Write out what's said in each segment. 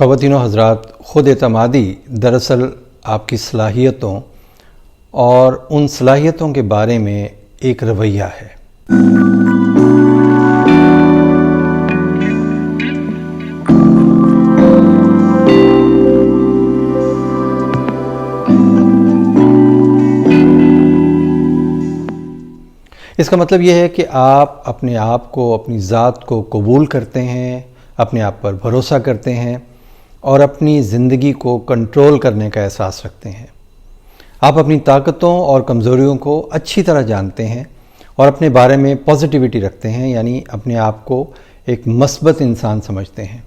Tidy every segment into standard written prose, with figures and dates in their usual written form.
خواتین و حضرات، خود اعتمادی دراصل آپ کی صلاحیتوں اور ان صلاحیتوں کے بارے میں ایک رویہ ہے۔ اس کا مطلب یہ ہے کہ آپ اپنے آپ کو، اپنی ذات کو قبول کرتے ہیں، اپنے آپ پر بھروسہ کرتے ہیں اور اپنی زندگی کو کنٹرول کرنے کا احساس رکھتے ہیں۔ آپ اپنی طاقتوں اور کمزوریوں کو اچھی طرح جانتے ہیں اور اپنے بارے میں پازیٹیوٹی رکھتے ہیں، یعنی اپنے آپ کو ایک مثبت انسان سمجھتے ہیں۔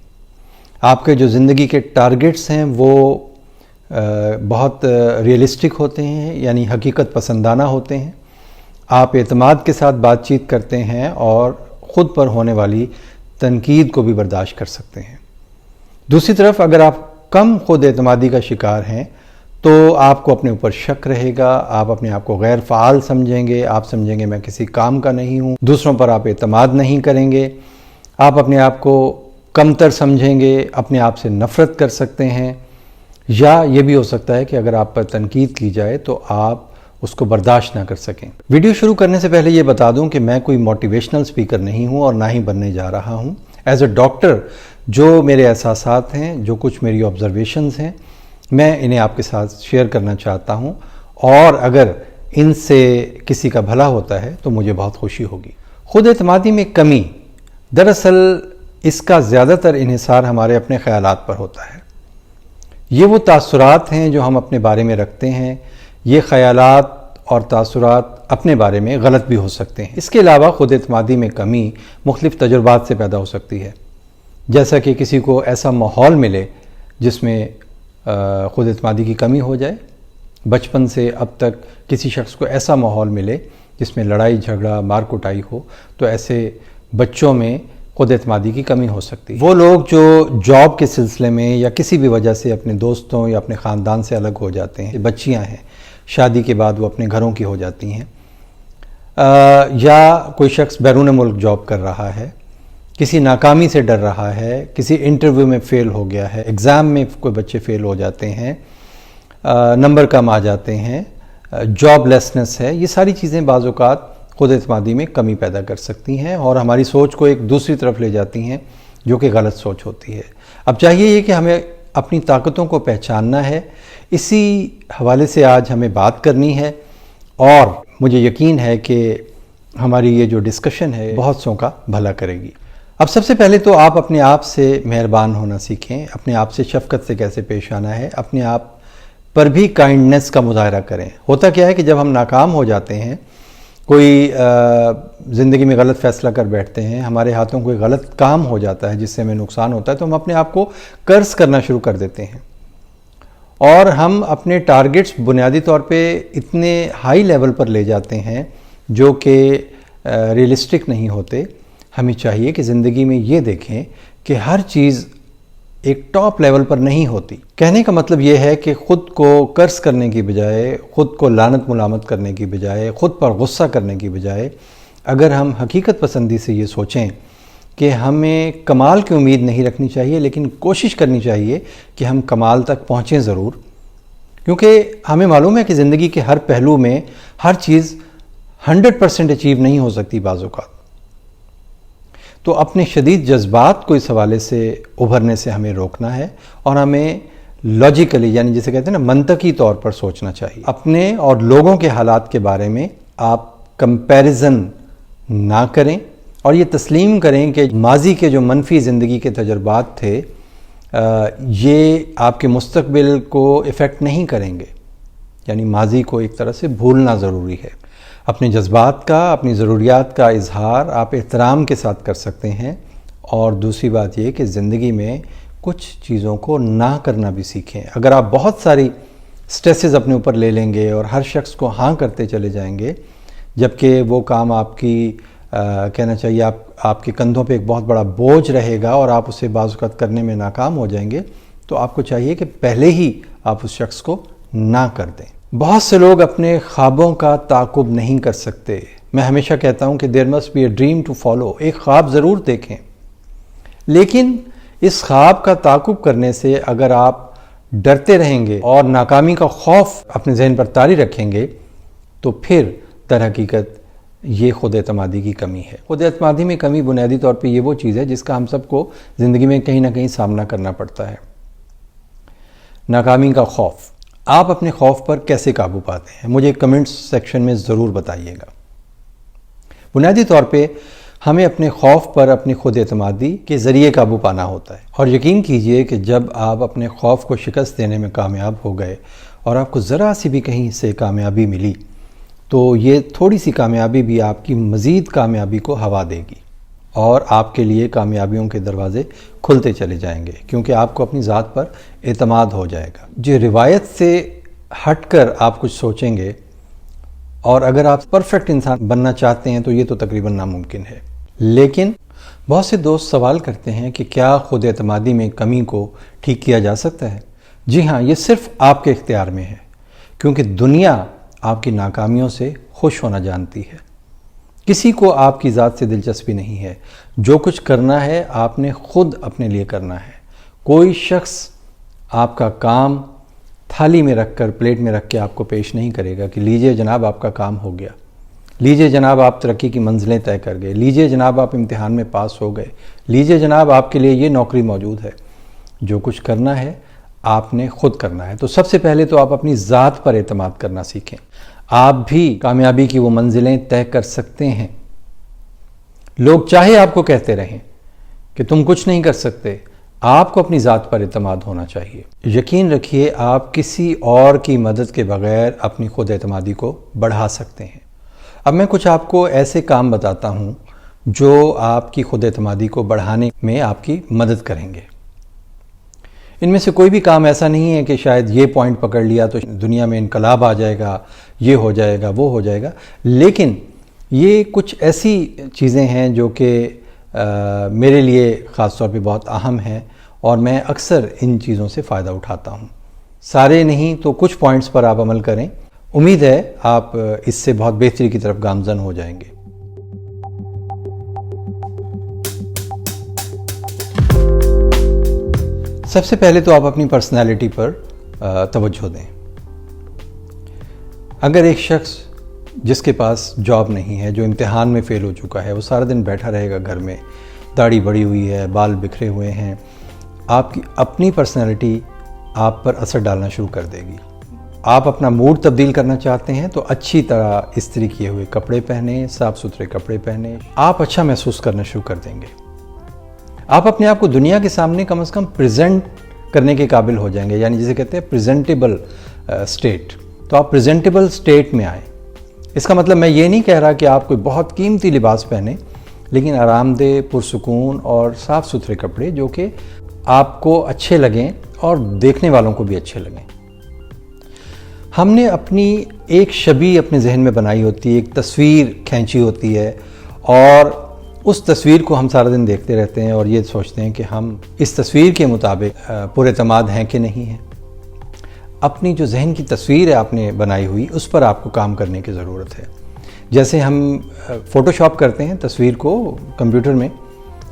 آپ کے جو زندگی کے ٹارگٹس ہیں وہ بہت ریئلسٹک ہوتے ہیں، یعنی حقیقت پسندانہ ہوتے ہیں۔ آپ اعتماد کے ساتھ بات چیت کرتے ہیں اور خود پر ہونے والی تنقید کو بھی برداشت کر سکتے ہیں۔ دوسری طرف اگر آپ کم خود اعتمادی کا شکار ہیں تو آپ کو اپنے اوپر شک رہے گا، آپ اپنے آپ کو غیر فعال سمجھیں گے، آپ سمجھیں گے میں کسی کام کا نہیں ہوں، دوسروں پر آپ اعتماد نہیں کریں گے، آپ اپنے آپ کو کمتر سمجھیں گے، اپنے آپ سے نفرت کر سکتے ہیں، یا یہ بھی ہو سکتا ہے کہ اگر آپ پر تنقید کی جائے تو آپ اس کو برداشت نہ کر سکیں۔ ویڈیو شروع کرنے سے پہلے یہ بتا دوں کہ میں کوئی موٹیویشنل سپیکر نہیں ہوں اور نہ ہی بننے جا رہا ہوں۔ ایز اے ڈاکٹر جو میرے احساسات ہیں، جو کچھ میری آبزرویشنز ہیں، میں انہیں آپ کے ساتھ شیئر کرنا چاہتا ہوں، اور اگر ان سے کسی کا بھلا ہوتا ہے تو مجھے بہت خوشی ہوگی۔ خود اعتمادی میں کمی، دراصل اس کا زیادہ تر انحصار ہمارے اپنے خیالات پر ہوتا ہے۔ یہ وہ تاثرات ہیں جو ہم اپنے بارے میں رکھتے ہیں۔ یہ خیالات اور تاثرات اپنے بارے میں غلط بھی ہو سکتے ہیں۔ اس کے علاوہ خود اعتمادی میں کمی مختلف تجربات سے پیدا ہو سکتی ہے، جیسا کہ کسی کو ایسا ماحول ملے جس میں خود اعتمادی کی کمی ہو جائے۔ بچپن سے اب تک کسی شخص کو ایسا ماحول ملے جس میں لڑائی جھگڑا مار کٹائی ہو، تو ایسے بچوں میں خود اعتمادی کی کمی ہو سکتی ہے۔ وہ لوگ جو جاب کے سلسلے میں یا کسی بھی وجہ سے اپنے دوستوں یا اپنے خاندان سے الگ ہو جاتے ہیں، بچیاں ہیں، شادی کے بعد وہ اپنے گھروں کی ہو جاتی ہیں، یا کوئی شخص بیرون ملک جاب کر رہا ہے، کسی ناکامی سے ڈر رہا ہے، کسی انٹرویو میں فیل ہو گیا ہے، ایگزام میں کوئی بچے فیل ہو جاتے ہیں، نمبر کم آ جاتے ہیں، جاب لیسنس ہے، یہ ساری چیزیں بعض اوقات خود اعتمادی میں کمی پیدا کر سکتی ہیں اور ہماری سوچ کو ایک دوسری طرف لے جاتی ہیں جو کہ غلط سوچ ہوتی ہے۔ اب چاہیے یہ کہ ہمیں اپنی طاقتوں کو پہچاننا ہے۔ اسی حوالے سے آج ہمیں بات کرنی ہے اور مجھے یقین ہے کہ ہماری یہ جو ڈسکشن ہے بہت سوں کا بھلا کرے گی۔ اب سب سے پہلے تو آپ اپنے آپ سے مہربان ہونا سیکھیں، اپنے آپ سے شفقت سے کیسے پیش آنا ہے، اپنے آپ پر بھی کائنڈنس کا مظاہرہ کریں۔ ہوتا کیا ہے کہ جب ہم ناکام ہو جاتے ہیں، کوئی زندگی میں غلط فیصلہ کر بیٹھتے ہیں، ہمارے ہاتھوں کوئی غلط کام ہو جاتا ہے جس سے ہمیں نقصان ہوتا ہے، تو ہم اپنے آپ کو قرض کرنا شروع کر دیتے ہیں اور ہم اپنے ٹارگٹس بنیادی طور پہ اتنے ہائی لیول پر لے جاتے ہیں جو کہ ریئلسٹک نہیں ہوتے۔ ہمیں چاہیے کہ زندگی میں یہ دیکھیں کہ ہر چیز ایک ٹاپ لیول پر نہیں ہوتی۔ کہنے کا مطلب یہ ہے کہ خود کو قرض کرنے کی بجائے، خود کو لعنت ملامت کرنے کی بجائے، خود پر غصہ کرنے کی بجائے، اگر ہم حقیقت پسندی سے یہ سوچیں کہ ہمیں کمال کی امید نہیں رکھنی چاہیے، لیکن کوشش کرنی چاہیے کہ ہم کمال تک پہنچیں ضرور، کیونکہ ہمیں معلوم ہے کہ زندگی کے ہر پہلو میں ہر چیز 100% اچیو نہیں ہو سکتی بعض اوقات۔ تو اپنے شدید جذبات کو اس حوالے سے ابھرنے سے ہمیں روکنا ہے اور ہمیں لاجیکلی، یعنی جسے کہتے ہیں نا، منطقی طور پر سوچنا چاہیے۔ اپنے اور لوگوں کے حالات کے بارے میں آپ کمپیریزن نہ کریں اور یہ تسلیم کریں کہ ماضی کے جو منفی زندگی کے تجربات تھے یہ آپ کے مستقبل کو افیکٹ نہیں کریں گے، یعنی ماضی کو ایک طرح سے بھولنا ضروری ہے۔ اپنے جذبات کا، اپنی ضروریات کا اظہار آپ احترام کے ساتھ کر سکتے ہیں، اور دوسری بات یہ کہ زندگی میں کچھ چیزوں کو نہ کرنا بھی سیکھیں۔ اگر آپ بہت ساری سٹریسز اپنے اوپر لے لیں گے اور ہر شخص کو ہاں کرتے چلے جائیں گے، جبکہ وہ کام آپ کی کہنا چاہیے آپ کے کندھوں پہ ایک بہت بڑا بوجھ رہے گا اور آپ اسے بعض اوقات کرنے میں ناکام ہو جائیں گے، تو آپ کو چاہیے کہ پہلے ہی آپ اس شخص کو نہ کر دیں۔ بہت سے لوگ اپنے خوابوں کا تعاقب نہیں کر سکتے۔ میں ہمیشہ کہتا ہوں کہ there must be a dream to follow, ایک خواب ضرور دیکھیں، لیکن اس خواب کا تعاقب کرنے سے اگر آپ ڈرتے رہیں گے اور ناکامی کا خوف اپنے ذہن پر طاری رکھیں گے تو پھر در حقیقت یہ خود اعتمادی کی کمی ہے۔ خود اعتمادی میں کمی بنیادی طور پہ یہ وہ چیز ہے جس کا ہم سب کو زندگی میں کہیں نہ کہیں سامنا کرنا پڑتا ہے۔ ناکامی کا خوف، آپ اپنے خوف پر کیسے قابو پاتے ہیں؟ مجھے کمنٹس سیکشن میں ضرور بتائیے گا۔ بنیادی طور پہ ہمیں اپنے خوف پر اپنی خود اعتمادی کے ذریعے قابو پانا ہوتا ہے، اور یقین کیجئے کہ جب آپ اپنے خوف کو شکست دینے میں کامیاب ہو گئے اور آپ کو ذرا سی بھی کہیں سے کامیابی ملی تو یہ تھوڑی سی کامیابی بھی آپ کی مزید کامیابی کو ہوا دے گی اور آپ کے لیے کامیابیوں کے دروازے کھلتے چلے جائیں گے، کیونکہ آپ کو اپنی ذات پر اعتماد ہو جائے گا۔ جو روایت سے ہٹ کر آپ کچھ سوچیں گے اور اگر آپ پرفیکٹ انسان بننا چاہتے ہیں تو یہ تو تقریباً ناممکن ہے۔ لیکن بہت سے دوست سوال کرتے ہیں کہ کیا خود اعتمادی میں کمی کو ٹھیک کیا جا سکتا ہے؟ جی ہاں، یہ صرف آپ کے اختیار میں ہے، کیونکہ دنیا آپ کی ناکامیوں سے خوش ہونا جانتی ہے۔ کسی کو آپ کی ذات سے دلچسپی نہیں ہے۔ جو کچھ کرنا ہے آپ نے خود اپنے لیے کرنا ہے۔ کوئی شخص آپ کا کام تھالی میں رکھ کر، پلیٹ میں رکھ کے آپ کو پیش نہیں کرے گا کہ لیجئے جناب آپ کا کام ہو گیا، لیجئے جناب آپ ترقی کی منزلیں طے کر گئے، لیجئے جناب آپ امتحان میں پاس ہو گئے، لیجئے جناب آپ کے لیے یہ نوکری موجود ہے۔ جو کچھ کرنا ہے آپ نے خود کرنا ہے۔ تو سب سے پہلے تو آپ اپنی ذات پر اعتماد کرنا سیکھیں۔ آپ بھی کامیابی کی وہ منزلیں طے کر سکتے ہیں۔ لوگ چاہے آپ کو کہتے رہیں کہ تم کچھ نہیں کر سکتے، آپ کو اپنی ذات پر اعتماد ہونا چاہیے۔ یقین رکھیے آپ کسی اور کی مدد کے بغیر اپنی خود اعتمادی کو بڑھا سکتے ہیں۔ اب میں کچھ آپ کو ایسے کام بتاتا ہوں جو آپ کی خود اعتمادی کو بڑھانے میں آپ کی مدد کریں گے۔ ان میں سے کوئی بھی کام ایسا نہیں ہے کہ شاید یہ پوائنٹ پکڑ لیا تو دنیا میں انقلاب آ جائے گا، یہ ہو جائے گا، وہ ہو جائے گا، لیکن یہ کچھ ایسی چیزیں ہیں جو کہ میرے لیے خاص طور پہ بہت اہم ہیں اور میں اکثر ان چیزوں سے فائدہ اٹھاتا ہوں۔ سارے نہیں تو کچھ پوائنٹس پر آپ عمل کریں، امید ہے آپ اس سے بہت بہتری کی طرف گامزن ہو جائیں گے۔ سب سے پہلے تو آپ اپنی پرسنالٹی پر توجہ دیں۔ اگر ایک شخص جس کے پاس جاب نہیں ہے، جو امتحان میں فیل ہو چکا ہے، وہ سارا دن بیٹھا رہے گا گھر میں، داڑھی بڑھی ہوئی ہے، بال بکھرے ہوئے ہیں، آپ کی اپنی پرسنالٹی آپ پر اثر ڈالنا شروع کر دے گی۔ آپ اپنا موڈ تبدیل کرنا چاہتے ہیں تو اچھی طرح استری کیے ہوئے کپڑے پہنیں، صاف ستھرے کپڑے پہنیں، آپ اچھا محسوس کرنا شروع کر دیں گے۔ آپ اپنے آپ کو دنیا کے سامنے کم از کم پریزنٹ کرنے کے قابل ہو جائیں گے، یعنی جسے کہتے ہیں پریزنٹیبل سٹیٹ۔ تو آپ پریزنٹیبل سٹیٹ میں آئیں۔ اس کا مطلب میں یہ نہیں کہہ رہا کہ آپ کوئی بہت قیمتی لباس پہنیں، لیکن آرام دہ، پرسکون اور صاف ستھرے کپڑے جو کہ آپ کو اچھے لگیں اور دیکھنے والوں کو بھی اچھے لگیں۔ ہم نے اپنی ایک شبیہ اپنے ذہن میں بنائی ہوتی ہے، ایک تصویر کھینچی ہوتی ہے، اور اس تصویر کو ہم سارا دن دیکھتے رہتے ہیں اور یہ سوچتے ہیں کہ ہم اس تصویر کے مطابق پر اعتماد ہیں کہ نہیں ہیں۔ اپنی جو ذہن کی تصویر ہے آپ نے بنائی ہوئی، اس پر آپ کو کام کرنے کی ضرورت ہے۔ جیسے ہم فوٹو شاپ کرتے ہیں تصویر کو کمپیوٹر میں،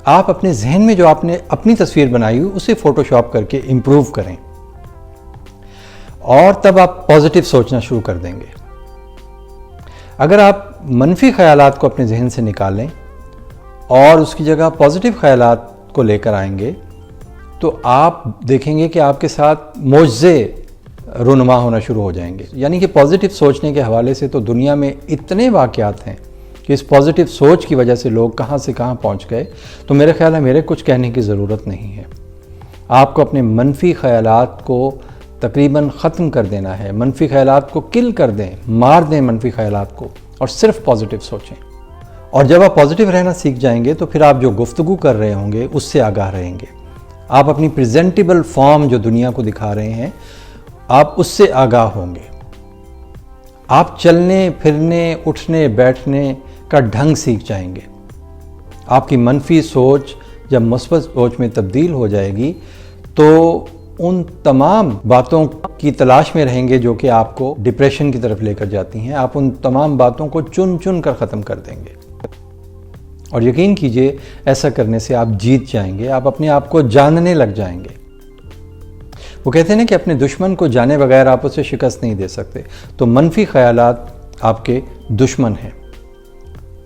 آپ اپنے ذہن میں جو آپ نے اپنی تصویر بنائی ہوئی اسے فوٹو شاپ کر کے امپروو کریں، اور تب آپ پازیٹیو سوچنا شروع کر دیں گے۔ اگر آپ منفی خیالات کو اپنے ذہن سے نکالیں اور اس کی جگہ پازیٹیو خیالات کو لے کر آئیں گے تو آپ دیکھیں گے کہ آپ کے ساتھ معجزے رونما ہونا شروع ہو جائیں گے۔ یعنی کہ پازیٹیو سوچنے کے حوالے سے تو دنیا میں اتنے واقعات ہیں کہ اس پازیٹیو سوچ کی وجہ سے لوگ کہاں سے کہاں پہنچ گئے، تو میرے خیال ہے میرے کچھ کہنے کی ضرورت نہیں ہے۔ آپ کو اپنے منفی خیالات کو تقریباً ختم کر دینا ہے، منفی خیالات کو کل کر دیں، مار دیں منفی خیالات کو، اور صرف پازیٹیو سوچیں۔ اور جب آپ پازیٹیو رہنا سیکھ جائیں گے تو پھر آپ جو گفتگو کر رہے ہوں گے اس سے آگاہ رہیں گے۔ آپ اپنی پریزنٹیبل فارم جو دنیا کو دکھا رہے ہیں، آپ اس سے آگاہ ہوں گے۔ آپ چلنے پھرنے، اٹھنے بیٹھنے کا ڈھنگ سیکھ جائیں گے۔ آپ کی منفی سوچ جب مثبت سوچ میں تبدیل ہو جائے گی تو ان تمام باتوں کی تلاش میں رہیں گے جو کہ آپ کو ڈپریشن کی طرف لے کر جاتی ہیں، آپ ان تمام باتوں کو چن چن کر ختم کر دیں گے۔ اور یقین کیجئے ایسا کرنے سے آپ جیت جائیں گے، آپ اپنے آپ کو جاننے لگ جائیں گے۔ وہ کہتے ہیں نا کہ اپنے دشمن کو جانے بغیر آپ اسے شکست نہیں دے سکتے، تو منفی خیالات آپ کے دشمن ہیں،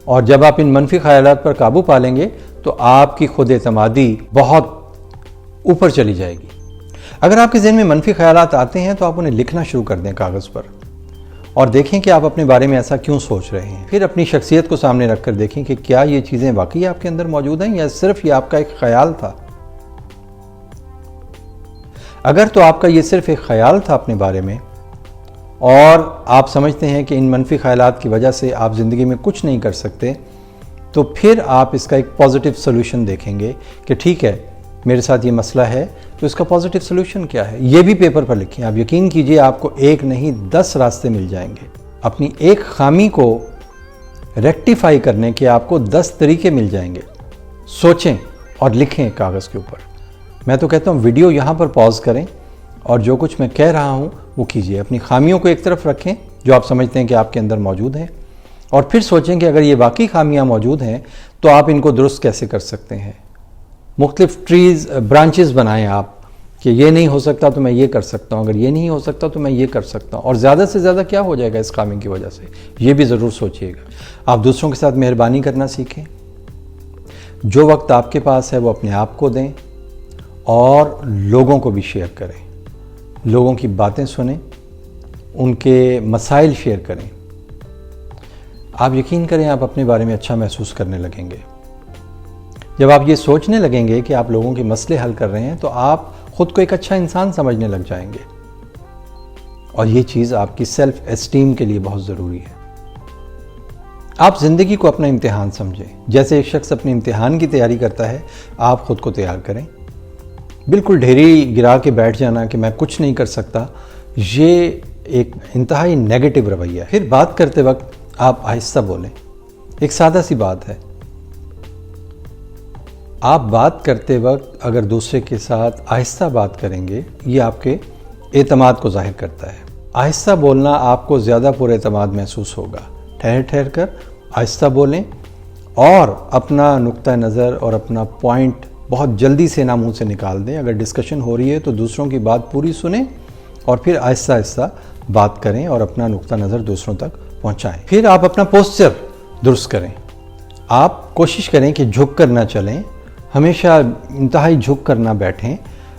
اور جب آپ ان منفی خیالات پر قابو پا لیں گے تو آپ کی خود اعتمادی بہت اوپر چلی جائے گی۔ اگر آپ کے ذہن میں منفی خیالات آتے ہیں تو آپ انہیں لکھنا شروع کر دیں کاغذ پر، اور دیکھیں کہ آپ اپنے بارے میں ایسا کیوں سوچ رہے ہیں۔ پھر اپنی شخصیت کو سامنے رکھ کر دیکھیں کہ کیا یہ چیزیں واقعی آپ کے اندر موجود ہیں یا صرف یہ آپ کا ایک خیال تھا۔ اگر تو آپ کا یہ صرف ایک خیال تھا اپنے بارے میں، اور آپ سمجھتے ہیں کہ ان منفی خیالات کی وجہ سے آپ زندگی میں کچھ نہیں کر سکتے، تو پھر آپ اس کا ایک پازیٹیو سلوشن دیکھیں گے کہ ٹھیک ہے، میرے ساتھ یہ مسئلہ ہے، تو اس کا پازیٹیو سلوشن کیا ہے، یہ بھی پیپر پر لکھیں۔ آپ یقین کیجئے آپ کو ایک نہیں 10 راستے مل جائیں گے۔ اپنی ایک خامی کو ریکٹیفائی کرنے کے آپ کو 10 طریقے مل جائیں گے۔ سوچیں اور لکھیں کاغذ کے اوپر۔ میں تو کہتا ہوں ویڈیو یہاں پر پاز کریں اور جو کچھ میں کہہ رہا ہوں وہ کیجئے۔ اپنی خامیوں کو ایک طرف رکھیں جو آپ سمجھتے ہیں کہ آپ کے اندر موجود ہیں، اور پھر سوچیں کہ اگر یہ واقعی خامیاں موجود ہیں تو آپ ان کو درست کیسے کر سکتے ہیں۔ مختلف برانچز بنائیں آپ کہ یہ نہیں ہو سکتا تو میں یہ کر سکتا ہوں، اگر یہ نہیں ہو سکتا تو میں یہ کر سکتا ہوں، اور زیادہ سے زیادہ کیا ہو جائے گا اس خامی کی وجہ سے، یہ بھی ضرور سوچئے گا۔ آپ دوسروں کے ساتھ مہربانی کرنا سیکھیں، جو وقت آپ کے پاس ہے وہ اپنے آپ کو دیں، اور لوگوں کو بھی شیئر کریں، لوگوں کی باتیں سنیں، ان کے مسائل شیئر کریں۔ آپ یقین کریں آپ اپنے بارے میں اچھا محسوس کرنے لگیں گے۔ جب آپ یہ سوچنے لگیں گے کہ آپ لوگوں کے مسئلے حل کر رہے ہیں تو آپ خود کو ایک اچھا انسان سمجھنے لگ جائیں گے، اور یہ چیز آپ کی سیلف اسٹیم کے لیے بہت ضروری ہے۔ آپ زندگی کو اپنا امتحان سمجھیں، جیسے ایک شخص اپنے امتحان کی تیاری کرتا ہے، آپ خود کو تیار کریں۔ بالکل ڈھیری گرا کے بیٹھ جانا کہ میں کچھ نہیں کر سکتا، یہ ایک انتہائی نیگیٹو رویہ ہے۔ پھر بات کرتے وقت آپ آہستہ بولیں۔ ایک سادہ سی بات ہے، آپ بات کرتے وقت اگر دوسرے کے ساتھ آہستہ بات کریں گے، یہ آپ کے اعتماد کو ظاہر کرتا ہے۔ آہستہ بولنا آپ کو زیادہ پر اعتماد محسوس ہوگا۔ ٹھہر ٹھہر کر آہستہ بولیں، اور اپنا نقطہ نظر اور اپنا پوائنٹ بہت جلدی سے نہ منہ سے نکال دیں۔ اگر ڈسکشن ہو رہی ہے تو دوسروں کی بات پوری سنیں، اور پھر آہستہ آہستہ بات کریں اور اپنا نقطہ نظر دوسروں تک پہنچائیں۔ پھر آپ اپنا پوسچر درست کریں۔ آپ کوشش کریں کہ جھک کر نہ چلیں، ہمیشہ انتہائی جھک کر نہ بیٹھیں۔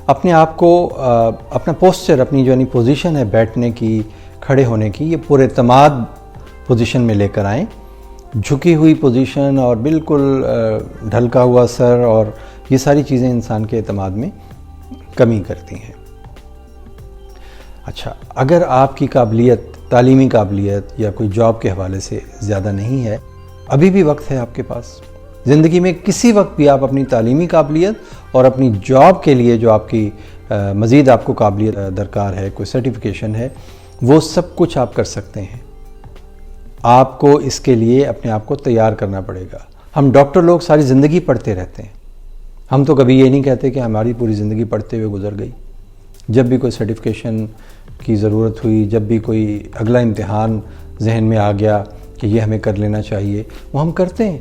اپنے آپ کو اپنا پوسچر، اپنی جو پوزیشن ہے بیٹھنے کی، کھڑے ہونے کی، یہ پر اعتماد پوزیشن میں لے کر آئیں۔ جھکی ہوئی پوزیشن اور بالکل ڈھلکا ہوا سر اور یہ ساری چیزیں انسان کے اعتماد میں کمی کرتی ہیں۔ اچھا، اگر آپ کی قابلیت، تعلیمی قابلیت یا کوئی جاب کے حوالے سے زیادہ نہیں ہے، ابھی بھی وقت ہے آپ کے پاس۔ زندگی میں کسی وقت بھی آپ اپنی تعلیمی قابلیت اور اپنی جاب کے لیے جو آپ کی مزید آپ کو قابلیت درکار ہے، کوئی سرٹیفیکیشن ہے، وہ سب کچھ آپ کر سکتے ہیں۔ آپ کو اس کے لیے اپنے آپ کو تیار کرنا پڑے گا۔ ہم ڈاکٹر لوگ ساری زندگی پڑھتے رہتے ہیں، ہم تو کبھی یہ نہیں کہتے کہ ہماری پوری زندگی پڑھتے ہوئے گزر گئی۔ جب بھی کوئی سرٹیفیکیشن کی ضرورت ہوئی، جب بھی کوئی اگلا امتحان ذہن میں آ گیا کہ یہ ہمیں کر لینا چاہیے، وہ ہم کرتے ہیں۔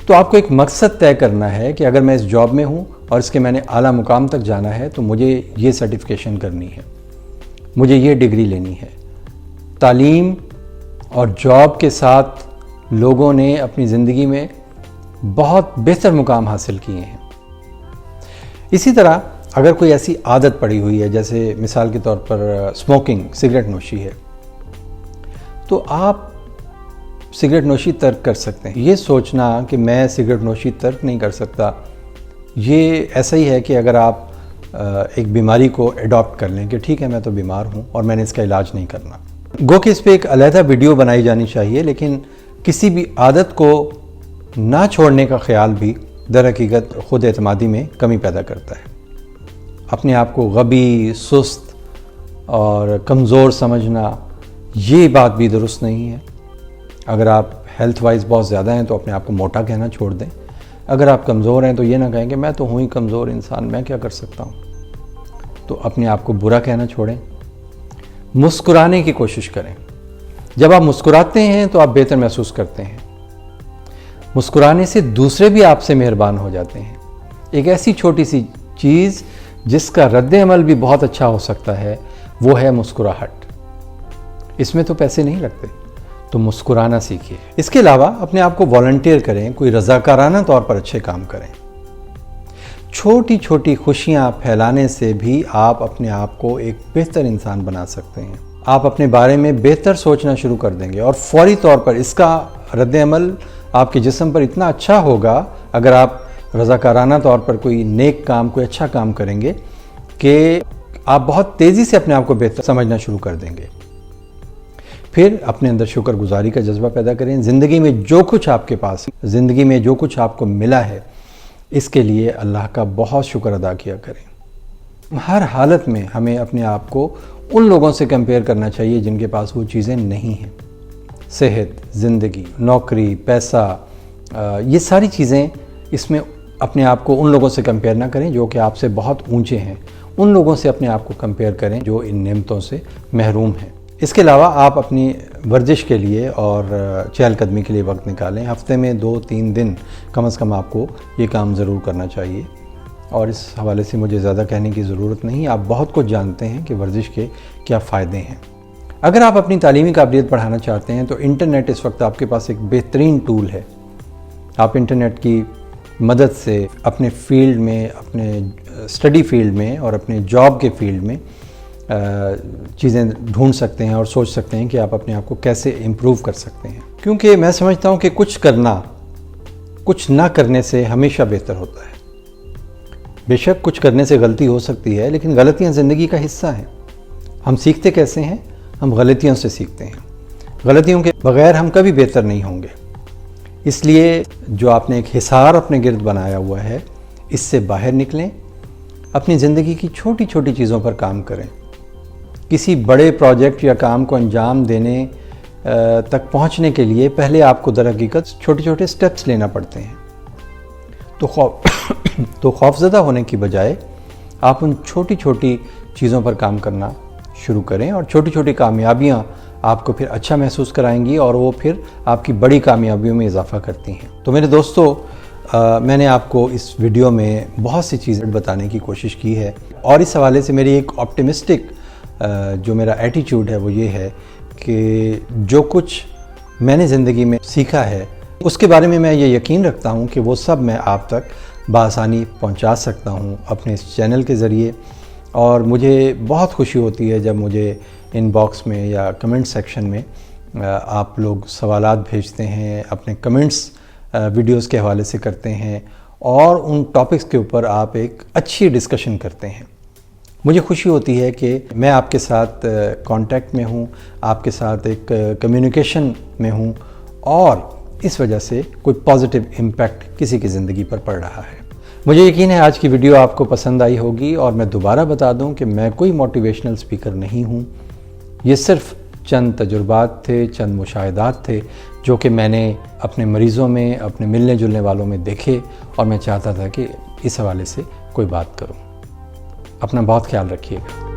تو آپ کو ایک مقصد طے کرنا ہے کہ اگر میں اس جاب میں ہوں اور اس کے میں نے اعلیٰ مقام تک جانا ہے تو مجھے یہ سرٹیفیکیشن کرنی ہے، مجھے یہ ڈگری لینی ہے۔ تعلیم اور جاب کے ساتھ لوگوں نے اپنی زندگی میں بہت بہتر مقام حاصل کیے ہیں۔ اسی طرح اگر کوئی ایسی عادت پڑی ہوئی ہے، جیسے مثال کے طور پر اسموکنگ، سگریٹ نوشی ہے، تو آپ سگریٹ نوشی ترک کر سکتے ہیں۔ یہ سوچنا کہ میں سگریٹ نوشی ترک نہیں کر سکتا، یہ ایسا ہی ہے کہ اگر آپ ایک بیماری کو ایڈاپٹ کر لیں کہ ٹھیک ہے میں تو بیمار ہوں اور میں نے اس کا علاج نہیں کرنا۔ گو کہ اس پہ ایک علیحدہ ویڈیو بنائی جانی چاہیے، لیکن کسی بھی عادت کو نہ چھوڑنے کا خیال بھی در حقیقت خود اعتمادی میں کمی پیدا کرتا ہے۔ اپنے آپ کو غبی، سست اور کمزور سمجھنا، یہ بات بھی درست نہیں ہے۔ اگر آپ ہیلتھ وائز بہت زیادہ ہیں تو اپنے آپ کو موٹا کہنا چھوڑ دیں۔ اگر آپ کمزور ہیں تو یہ نہ کہیں کہ میں تو ہوں ہی کمزور انسان، میں کیا کر سکتا ہوں۔ تو اپنے آپ کو برا کہنا چھوڑیں۔ مسکرانے کی کوشش کریں۔ جب آپ مسکراتے ہیں تو آپ بہتر محسوس کرتے ہیں۔ مسکرانے سے دوسرے بھی آپ سے مہربان ہو جاتے ہیں۔ ایک ایسی چھوٹی سی چیز جس کا رد عمل بھی بہت اچھا ہو سکتا ہے وہ ہے مسکراہٹ۔ اس میں تو پیسے نہیں لگتے، تو مسکرانا سیکھیے۔ اس کے علاوہ اپنے آپ کو والنٹیئر کریں، کوئی رضاکارانہ طور پر اچھے کام کریں۔ چھوٹی چھوٹی خوشیاں پھیلانے سے بھی آپ اپنے آپ کو ایک بہتر انسان بنا سکتے ہیں۔ آپ اپنے بارے میں بہتر سوچنا شروع کر دیں گے اور فوری طور پر اس کا رد عمل آپ کے جسم پر اتنا اچھا ہوگا اگر آپ رضاکارانہ طور پر کوئی نیک کام، کوئی اچھا کام کریں گے، کہ آپ بہت تیزی سے اپنے آپ کو بہتر سمجھنا شروع کر دیں گے۔ پھر اپنے اندر شکر گزاری کا جذبہ پیدا کریں۔ زندگی میں جو کچھ آپ کے پاس، زندگی میں جو کچھ آپ کو ملا ہے، اس کے لیے اللہ کا بہت شکر ادا کیا کریں۔ ہر حالت میں ہمیں اپنے آپ کو ان لوگوں سے کمپیئر کرنا چاہیے جن کے پاس وہ چیزیں نہیں ہیں۔ صحت، زندگی، نوکری، پیسہ، یہ ساری چیزیں، اس میں اپنے آپ کو ان لوگوں سے کمپیئر نہ کریں جو کہ آپ سے بہت اونچے ہیں۔ ان لوگوں سے اپنے آپ کو کمپیئر کریں جو ان نعمتوں سے محروم ہیں۔ اس کے علاوہ آپ اپنی ورزش کے لیے اور چہل قدمی کے لیے وقت نکالیں۔ ہفتے میں 2-3 دن کم از کم آپ کو یہ کام ضرور کرنا چاہیے، اور اس حوالے سے مجھے زیادہ کہنے کی ضرورت نہیں، آپ بہت کچھ جانتے ہیں کہ ورزش کے کیا فائدے ہیں۔ اگر آپ اپنی تعلیمی قابلیت بڑھانا چاہتے ہیں تو انٹرنیٹ اس وقت آپ کے پاس ایک بہترین ٹول ہے۔ آپ انٹرنیٹ کی مدد سے اپنے فیلڈ میں، اپنے اسٹڈی فیلڈ میں اور اپنے جاب کے فیلڈ میں چیزیں ڈھونڈ سکتے ہیں اور سوچ سکتے ہیں کہ آپ اپنے آپ کو کیسے امپروو کر سکتے ہیں۔ کیونکہ میں سمجھتا ہوں کہ کچھ کرنا کچھ نہ کرنے سے ہمیشہ بہتر ہوتا ہے۔ بے شک کچھ کرنے سے غلطی ہو سکتی ہے، لیکن غلطیاں زندگی کا حصہ ہیں۔ ہم سیکھتے کیسے ہیں؟ ہم غلطیوں سے سیکھتے ہیں۔ غلطیوں کے بغیر ہم کبھی بہتر نہیں ہوں گے۔ اس لیے جو آپ نے ایک حصار اپنے گرد بنایا ہوا ہے، اس سے باہر نکلیں، اپنی زندگی کی چھوٹی چھوٹی چیزوں پر کام کریں۔ کسی بڑے پروجیکٹ یا کام کو انجام دینے تک پہنچنے کے لیے پہلے آپ کو در حقیقت چھوٹے چھوٹے سٹیپس لینا پڑتے ہیں۔ تو خوفزدہ ہونے کی بجائے آپ ان چھوٹی چھوٹی چیزوں پر کام کرنا شروع کریں، اور چھوٹی چھوٹی کامیابیاں آپ کو پھر اچھا محسوس کرائیں گی اور وہ پھر آپ کی بڑی کامیابیوں میں اضافہ کرتی ہیں۔ تو میرے دوستو، میں نے آپ کو اس ویڈیو میں بہت سی چیزیں بتانے کی کوشش کی ہے، اور اس حوالے سے میری ایک آپٹیمسٹک جو میرا ایٹیٹیوڈ ہے وہ یہ ہے کہ جو کچھ میں نے زندگی میں سیکھا ہے اس کے بارے میں میں یہ یقین رکھتا ہوں کہ وہ سب میں آپ تک بآسانی پہنچا سکتا ہوں اپنے اس چینل کے ذریعے۔ اور مجھے بہت خوشی ہوتی ہے جب مجھے ان باکس میں یا کمنٹ سیکشن میں آپ لوگ سوالات بھیجتے ہیں، اپنے کمنٹس ویڈیوز کے حوالے سے کرتے ہیں، اور ان ٹاپکس کے اوپر آپ ایک اچھی ڈسکشن کرتے ہیں۔ مجھے خوشی ہوتی ہے کہ میں آپ کے ساتھ کانٹیکٹ میں ہوں، آپ کے ساتھ ایک کمیونیکیشن میں ہوں، اور اس وجہ سے کوئی پازیٹیو امپیکٹ کسی کی زندگی پر پڑ رہا ہے۔ مجھے یقین ہے آج کی ویڈیو آپ کو پسند آئی ہوگی، اور میں دوبارہ بتا دوں کہ میں کوئی موٹیویشنل اسپیکر نہیں ہوں۔ یہ صرف چند تجربات تھے، چند مشاہدات تھے جو کہ میں نے اپنے مریضوں میں، اپنے ملنے جلنے والوں میں دیکھے، اور میں چاہتا تھا کہ اس حوالے سے کوئی بات کروں۔ اپنا بہت خیال رکھیے گا۔